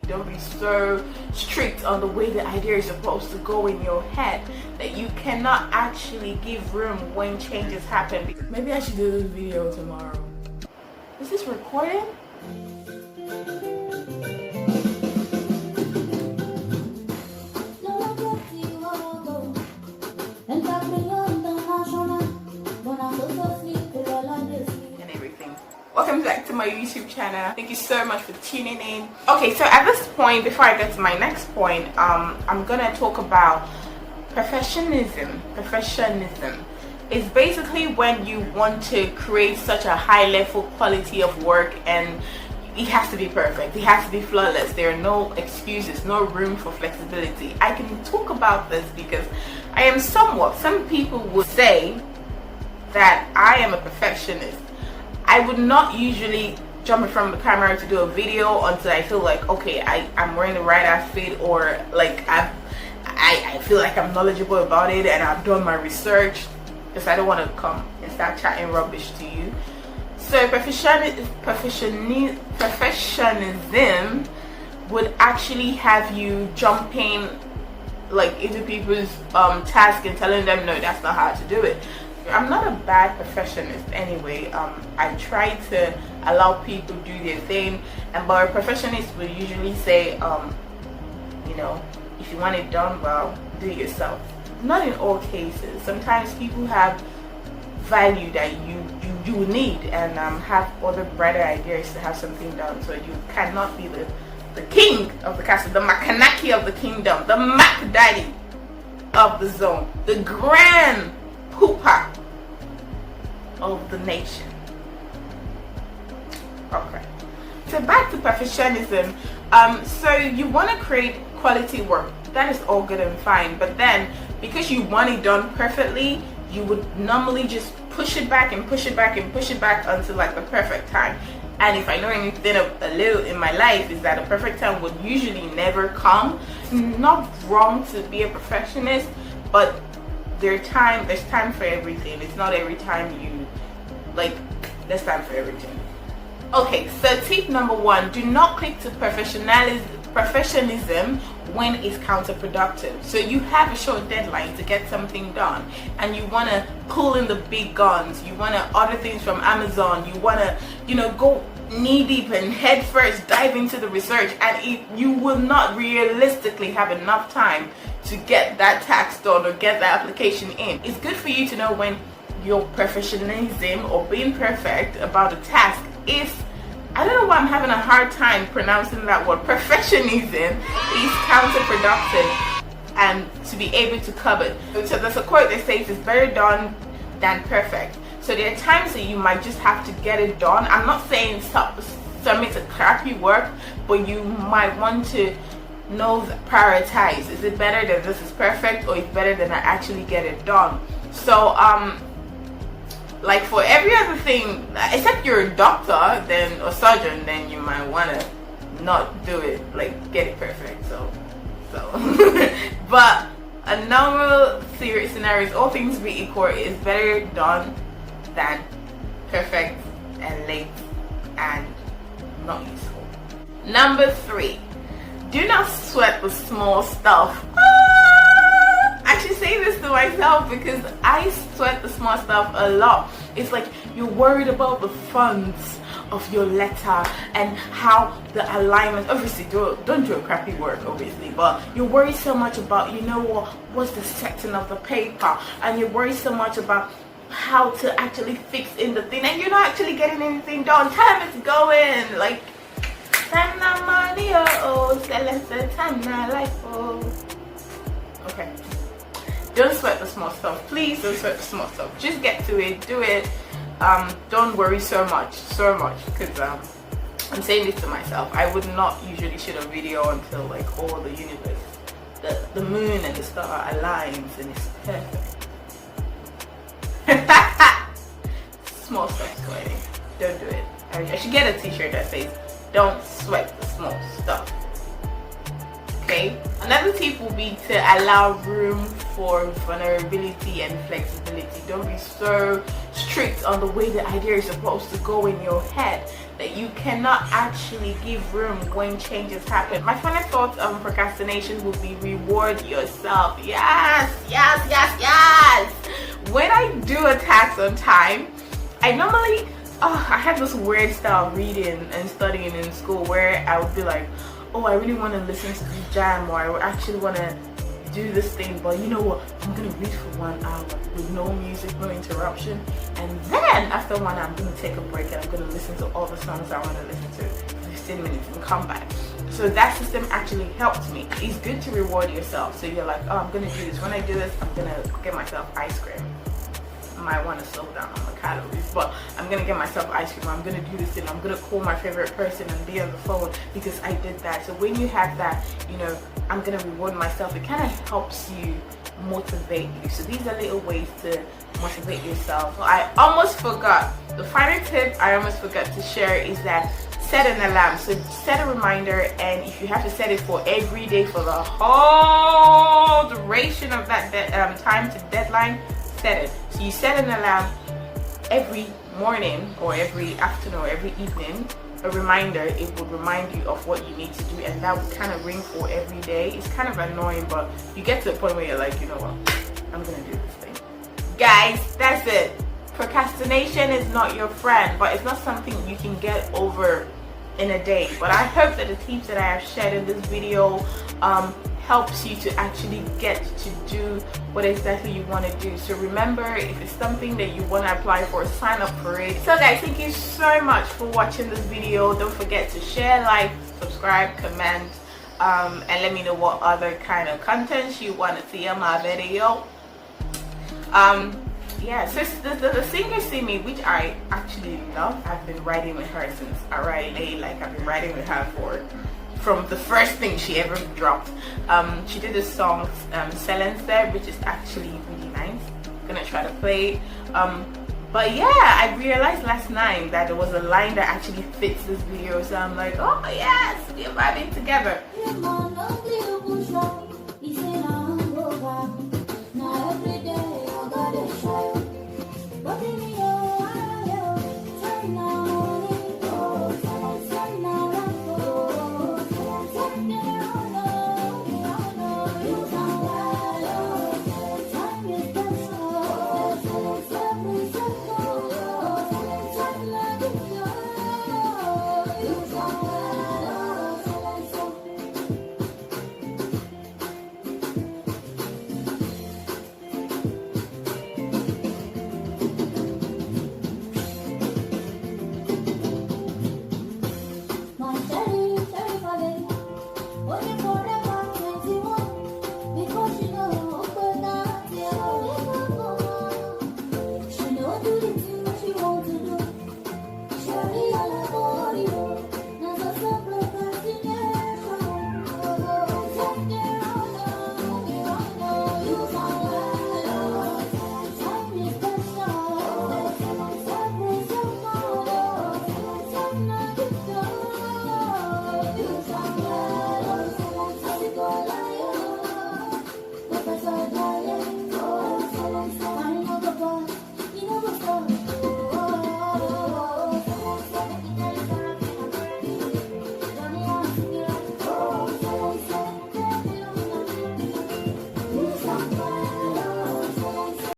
Don't be so strict on the way the idea is supposed to go in your head that you cannot actually give room when changes happen. Maybe I should do this video tomorrow. Is this recording? Welcome back to my YouTube channel. Thank you so much for tuning in. Okay, so at this point, before I get to my next point, I'm gonna talk about perfectionism. Perfectionism is basically when you want to create such a high level quality of work and it has to be perfect, it has to be flawless. There are no excuses, no room for flexibility. I can talk about this because I am some people would say that I am a perfectionist. I would not usually jump in front of the camera to do a video until I feel like, okay, I'm wearing the right outfit, or like I feel like I'm knowledgeable about it and I've done my research, because I don't want to come and start chatting rubbish to you. So perfectionism would actually have you jumping like into people's tasks and telling them, no, that's not how to do it. I'm not a bad perfectionist anyway. I try to allow people to do their thing, but a perfectionist will usually say, you know, if you want it done well, do it yourself. Not in all cases. Sometimes people have value that you need and have other brighter ideas to have something done. So you cannot be the king of the castle, the Makanaki of the kingdom, the Mac Daddy of the zone, the grand pooper of the nation. Okay, so back to perfectionism. So you want to create quality work. That is all good and fine, but then because you want it done perfectly, you would normally just push it back and push it back and push it back until like the perfect time. And if I know anything a little in my life, is that a perfect time would usually never come. Not wrong to be a perfectionist, but there's time for everything. It's not every time there's time for everything. Okay, so tip number 1, do not click to perfectionism when it's counterproductive. So you have a short deadline to get something done and you want to pull in the big guns, you want to order things from Amazon, you want to, go knee deep and head first dive into the research, and you will not realistically have enough time to get that task done or get that application in. It's good for you to know when your perfectionism or being perfect about a task is, I don't know why I'm having a hard time pronouncing that word, perfectionism is counterproductive and to be able to cover. So there's a quote that says it's better done than perfect. So there are times that you might just have to get it done. I'm not saying submit a crappy work, but you might want to prioritize. Is it better that this is perfect, or is it better than I actually get it done? So like for every other thing, except you're a doctor then or surgeon, then you might want to not do it, like get it perfect. So but a normal serious scenarios, all things be equal, is better done than perfect and late and not useful. Number 3, do not sweat the small stuff. I should say this to myself because I sweat the small stuff a lot. It's like you're worried about the fonts of your letter and how the alignment. Obviously, don't do a crappy work, obviously, but you're worried so much about, what's the setting of the paper, and you're worried so much about how to actually fix in the thing, and you're not actually getting anything done. Time is going, like, time na money, Selense, time na life, Okay. Don't sweat the small stuff. Please don't sweat the small stuff. Just get to it. Do it. Don't worry so much. Because I'm saying this to myself. I would not usually shoot a video until like all the universe, the moon and the star aligns and it's perfect. Small stuff sweating. Don't do it. I should get a t-shirt that says, don't sweat the small stuff. Okay, another tip will be to allow room for vulnerability and flexibility. Don't be so strict on the way the idea is supposed to go in your head that you cannot actually give room when changes happen. My final thoughts on procrastination would be reward yourself. Yes, yes, yes, yes. When I do a task on time, I normally, I had this weird style of reading and studying in school where I would be like, oh, I really want to listen to this jam, or I actually want to do this thing, but you know what, I'm gonna read for 1 hour with no music, no interruption, and then after 1 hour I'm gonna take a break and I'm gonna listen to all the songs I want to listen to for 15 minutes and come back. So that system actually helped me. It's good to reward yourself. So you're like, oh, I'm gonna do this. When I do this, I'm gonna get myself ice cream. I might want to slow down on my calories, but I'm gonna get myself ice cream. I'm gonna do this thing. I'm gonna call my favorite person and be on the phone because I did that. So when you have that, you know, I'm gonna reward myself. It kind of helps you motivate you. So these are little ways to motivate yourself. I almost forgot. The final tip I almost forgot to share is that set an alarm. So set a reminder, and if you have to set it for every day for the whole duration of that time to deadline, set it. So you set an alarm every morning or every afternoon or every evening, a reminder. It would remind you of what you need to do, and that would kind of ring for every day. It's kind of annoying, but you get to a point where you're like, you know what, I'm gonna do this thing. Guys, that's it. Procrastination is not your friend, but it's not something you can get over in a day. But I hope that the tips that I have shared in this video helps you to actually get to do what exactly you want to do. So remember, if it's something that you want to apply for, sign up for it. So guys, thank you so much for watching this video. Don't forget to share, like, subscribe, comment, and let me know what other kind of content you want to see on my video. Yeah, so the singer Simi, which I actually love. I've been writing with her since already, like I've been writing with her from the first thing she ever dropped. She did this song Selense, which is actually really nice. I'm gonna try to play it. But yeah, I realized last night that there was a line that actually fits this video, so I'm like, oh yes, we're vibing together.